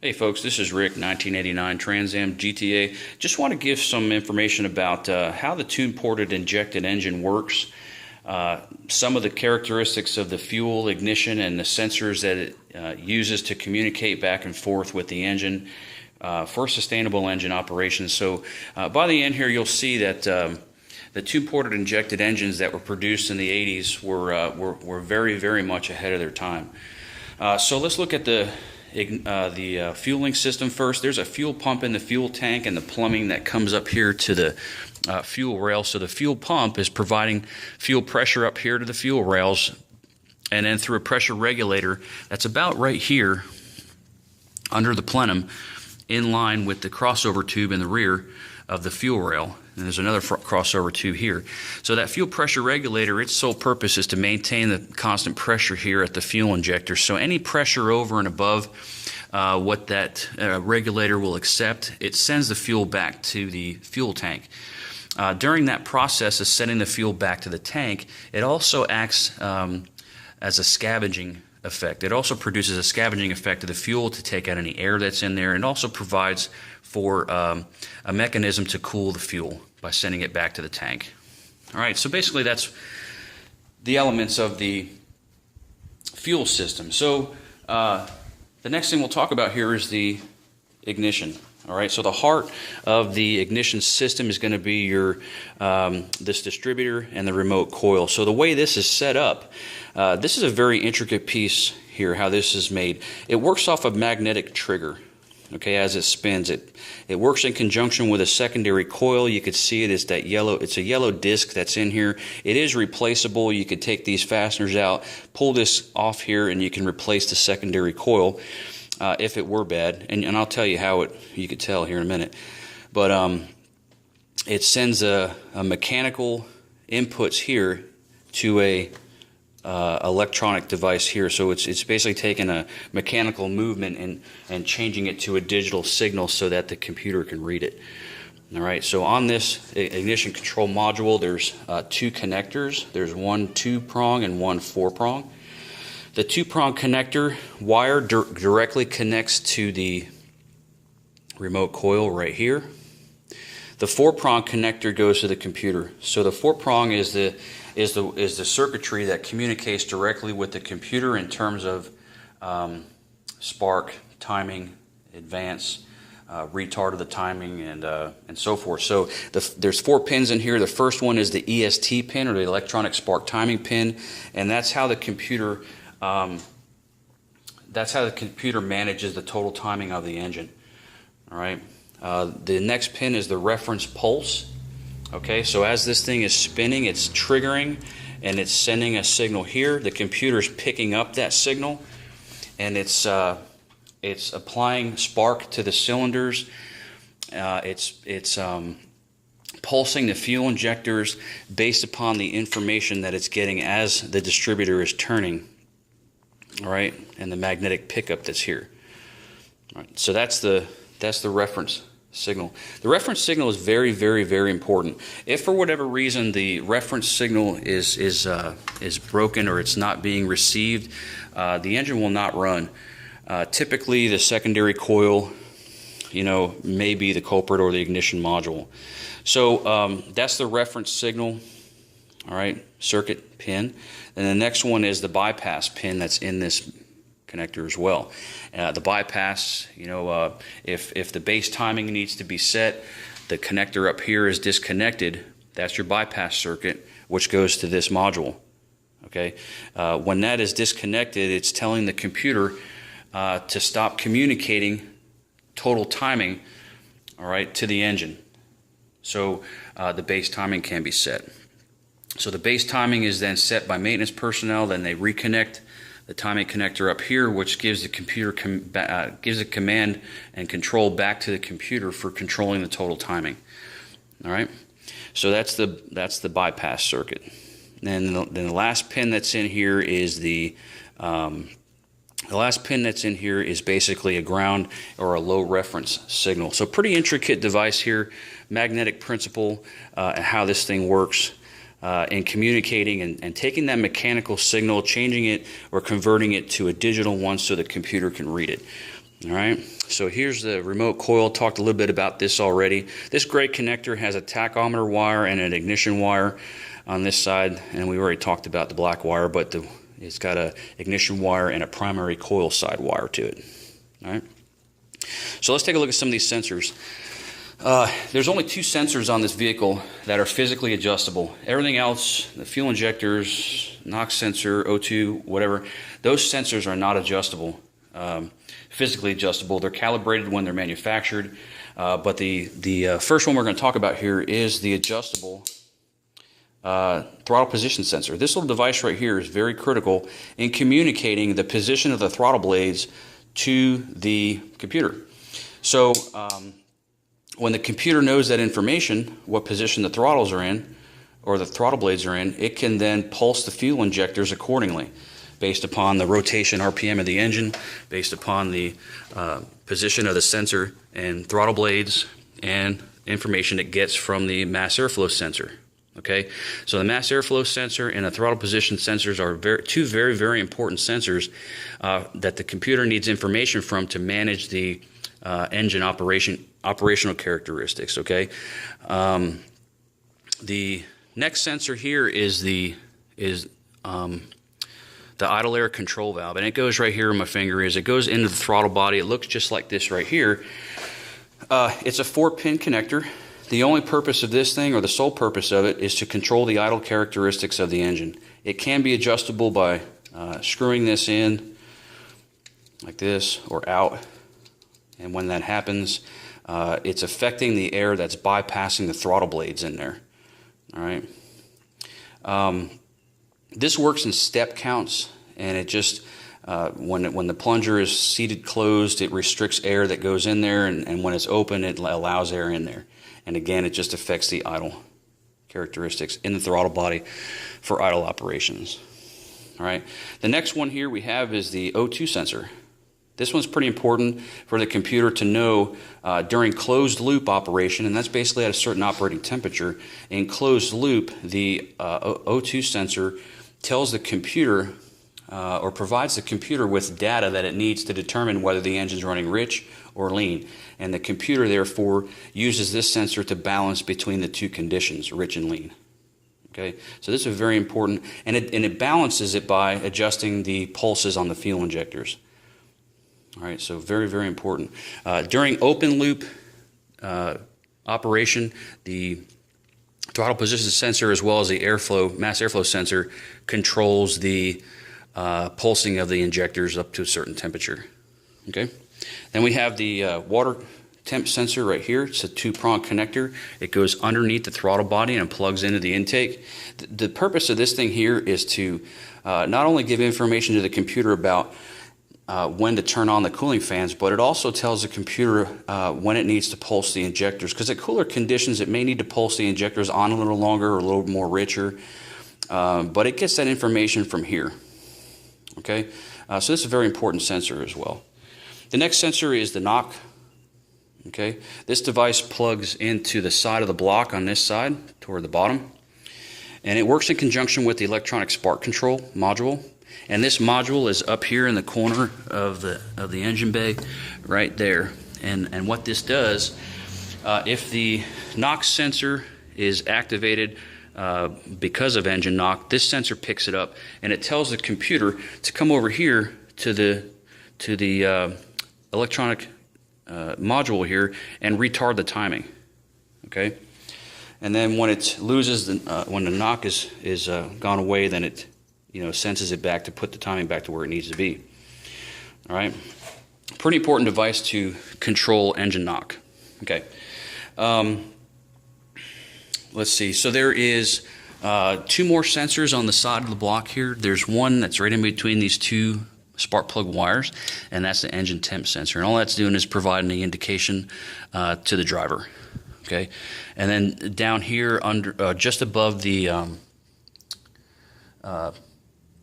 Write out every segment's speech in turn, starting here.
Hey folks, this is Rick, 1989 Trans Am GTA. Just want to give some information about how the tune-ported injected engine works, some of the characteristics of the fuel, ignition, and the sensors that it uses to communicate back and forth with the engine for sustainable engine operations. So by the end here, you'll see that the tune-ported injected engines that were produced in the 80s were very, very much ahead of their time. So let's look at the fueling system first. There's a fuel pump in the fuel tank and the plumbing that comes up here to the fuel rail. So the fuel pump is providing fuel pressure up here to the fuel rails, and then through a pressure regulator that's about right here under the plenum, in line with the crossover tube in the rear of the fuel rail. And there's another crossover tube here. So that fuel pressure regulator, its sole purpose is to maintain the constant pressure here at the fuel injector. So any pressure over and above what that regulator will accept, it sends the fuel back to the fuel tank. During that process of sending the fuel back to the tank, it also acts as a scavenging effect. It also produces a scavenging effect of the fuel to take out any air that's in there, and also provides for a mechanism to cool the fuel by sending it back to the tank. All right, so basically that's the elements of the fuel system. So the next thing we'll talk about here is the ignition. All right, so the heart of the ignition system is going to be your this distributor and the remote coil. So the way this is set up, this is a very intricate piece here, how this is made. It works off a magnetic trigger. Okay, as it spins, it works in conjunction with a secondary coil. You could see it is that yellow. It's a yellow disc that's in here. It is replaceable. You could take these fasteners out, pull this off here, and you can replace the secondary coil if it were bad. And I'll tell you how you could tell here in a minute. But it sends a mechanical inputs here to a electronic device here. So it's basically taking a mechanical movement and changing it to a digital signal so that the computer can read it. All right, so on this ignition control module, there's two connectors. There's one 2-prong and one 4-prong. The 2-prong connector wire directly connects to the remote coil right here. The 4-prong connector goes to the computer. So the 4-prong is the circuitry that communicates directly with the computer in terms of spark, timing, advance, retard of the timing, and so forth. So there's 4 pins in here. The first one is the EST pin, or the electronic spark timing pin, and that's how the computer manages the total timing of the engine. All right. The next pin is the reference pulse. Okay, so as this thing is spinning, it's triggering and it's sending a signal here. The computer's picking up that signal, and it's applying spark to the cylinders. It's pulsing the fuel injectors based upon the information that it's getting as the distributor is turning. All right, and the magnetic pickup that's here. All right, so that's the reference signal. The reference signal is very, very, very important. If for whatever reason the reference signal is broken, or it's not being received, the engine will not run. Typically, the secondary coil, may be the culprit, or the ignition module. So that's the reference signal. All right, circuit pin. And the next one is the bypass pin that's in this connector as well. The bypass, if the base timing needs to be set, the connector up here is disconnected. That's your bypass circuit, which goes to this module. Okay, when that is disconnected, it's telling the computer to stop communicating total timing, all right, to the engine. So the base timing can be set. So the base timing is then set by maintenance personnel. Then they reconnect the timing connector up here, which gives the computer gives a command and control back to the computer for controlling the total timing. All right, so that's the bypass circuit. And then the last pin that's in here is the last pin that's in here is basically a ground or a low reference signal. So pretty intricate device here, magnetic principle, and how this thing works. in communicating and taking that mechanical signal, changing it or converting it to a digital one so the computer can read it. All right, so here's the remote coil. Talked a little bit about this already. This gray connector has a tachometer wire and an ignition wire on this side, and we already talked about the black wire, but it's got a ignition wire and a primary coil side wire to it. All right, so let's take a look at some of these sensors. There's only 2 sensors on this vehicle that are physically adjustable. Everything else, the fuel injectors, NOx sensor, O2, whatever, those sensors are not adjustable. Physically adjustable. They're calibrated when they're manufactured, but the first one we're going to talk about here is the adjustable throttle position sensor. This little device right here is very critical in communicating the position of the throttle blades to the computer. So when the computer knows that information, what position the throttles are in or the throttle blades are in, it can then pulse the fuel injectors accordingly, based upon the rotation RPM of the engine, based upon the position of the sensor and throttle blades, and information it gets from the mass airflow sensor. Okay, so the mass airflow sensor and the throttle position sensors are two very, very important sensors that the computer needs information from to manage the engine operational characteristics. Okay, the next sensor here is the idle air control valve, and it goes right here where my finger is. It goes into the throttle body. It looks just like this right here. It's a 4-pin connector. The only purpose of this thing, or the sole purpose of it, is to control the idle characteristics of the engine. It can be adjustable by screwing this in like this or out, and when that happens, it's affecting the air that's bypassing the throttle blades in there. All right. This works in step counts, and it just when the plunger is seated closed, it restricts air that goes in there, and when it's open, it allows air in there. And again, it just affects the idle characteristics in the throttle body for idle operations. All right. The next one here we have is the O2 sensor. This one's pretty important for the computer to know during closed loop operation, and that's basically at a certain operating temperature. In closed loop, the O2 sensor tells the computer or provides the computer with data that it needs to determine whether the engine's running rich or lean. And the computer, therefore, uses this sensor to balance between the two conditions, rich and lean. Okay, so this is very important, and it balances it by adjusting the pulses on the fuel injectors. All right, so very, very important. During open loop operation, the throttle position sensor, as well as the mass airflow sensor, controls the pulsing of the injectors up to a certain temperature. Okay, then we have the water temp sensor right here. It's a 2-prong connector. It goes underneath the throttle body and plugs into the intake. The purpose of this thing here is to not only give information to the computer about when to turn on the cooling fans, but it also tells the computer when it needs to pulse the injectors, because at cooler conditions it may need to pulse the injectors on a little longer or a little more richer, but it gets that information from here. Okay, so this is a very important sensor as well. The next sensor is the knock. Okay, this device plugs into the side of the block on this side toward the bottom, and it works in conjunction with the electronic spark control module. And this module is up here in the corner of the engine bay, right there. And what this does, if the NOx sensor is activated because of engine knock, this sensor picks it up, and it tells the computer to come over here to the electronic module here and retard the timing. Okay, and then when it loses when the knock is gone away, then it senses it back to put the timing back to where it needs to be. All right, pretty important device to control engine knock. Okay, let's see. So there is 2 more sensors on the side of the block here. There's one that's right in between these 2 spark plug wires, and that's the engine temp sensor. And all that's doing is providing the indication to the driver. Okay, and then down here under, just above the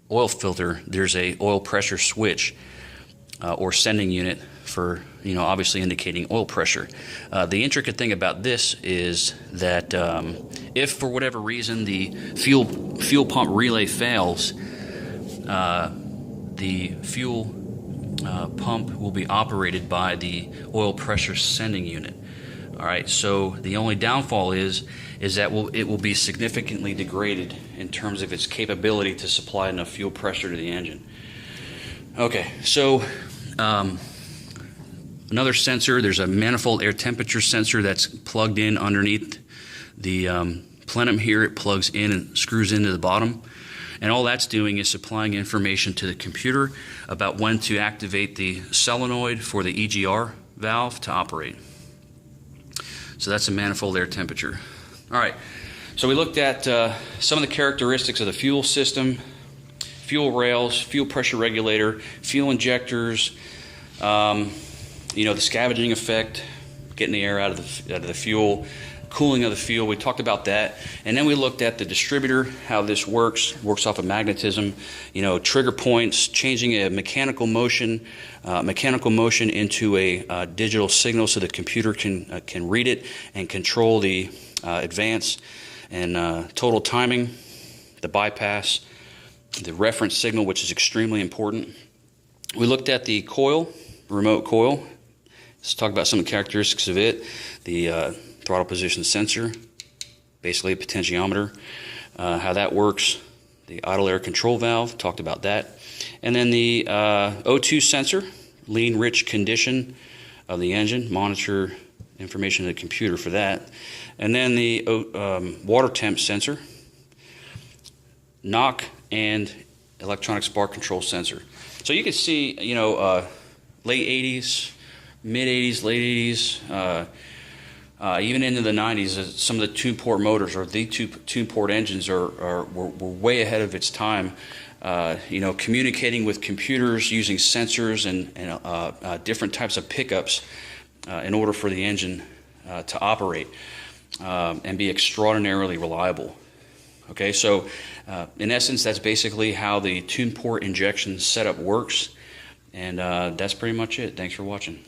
oil filter, there's a oil pressure switch or sending unit for obviously indicating oil pressure. The intricate thing about this is that If for whatever reason the fuel pump relay fails, the fuel pump will be operated by the oil pressure sending unit. All right, so the only downfall is that it will be significantly degraded in terms of its capability to supply enough fuel pressure to the engine. Okay, so another sensor, there's a manifold air temperature sensor that's plugged in underneath the plenum here. It plugs in and screws into the bottom. And all that's doing is supplying information to the computer about when to activate the solenoid for the EGR valve to operate. So that's a manifold air temperature. All right, so we looked at some of the characteristics of the fuel system, fuel rails, fuel pressure regulator, fuel injectors, the scavenging effect, getting the air out of the fuel, cooling of the fuel. We talked about that, and then we looked at the distributor, how this works off of magnetism, trigger points, changing a mechanical motion into a digital signal so the computer can read it and control the advance and total timing, the bypass, the reference signal, which is extremely important. We looked at the coil, remote coil. Let's talk about some of the characteristics of it. The throttle position sensor, basically a potentiometer, how that works. The idle air control valve, talked about that. And then the O2 sensor, lean rich condition of the engine, monitor information to the computer for that. And then the water temp sensor, knock, and electronic spark control sensor. So you can see, late 80s, mid 80s, late 80s, even into the 90s, some of the tune-port motors or the tune-port engines were way ahead of its time. Communicating with computers using sensors and different types of pickups in order for the engine to operate and be extraordinarily reliable. Okay, so in essence, that's basically how the tune-port injection setup works, and that's pretty much it. Thanks for watching.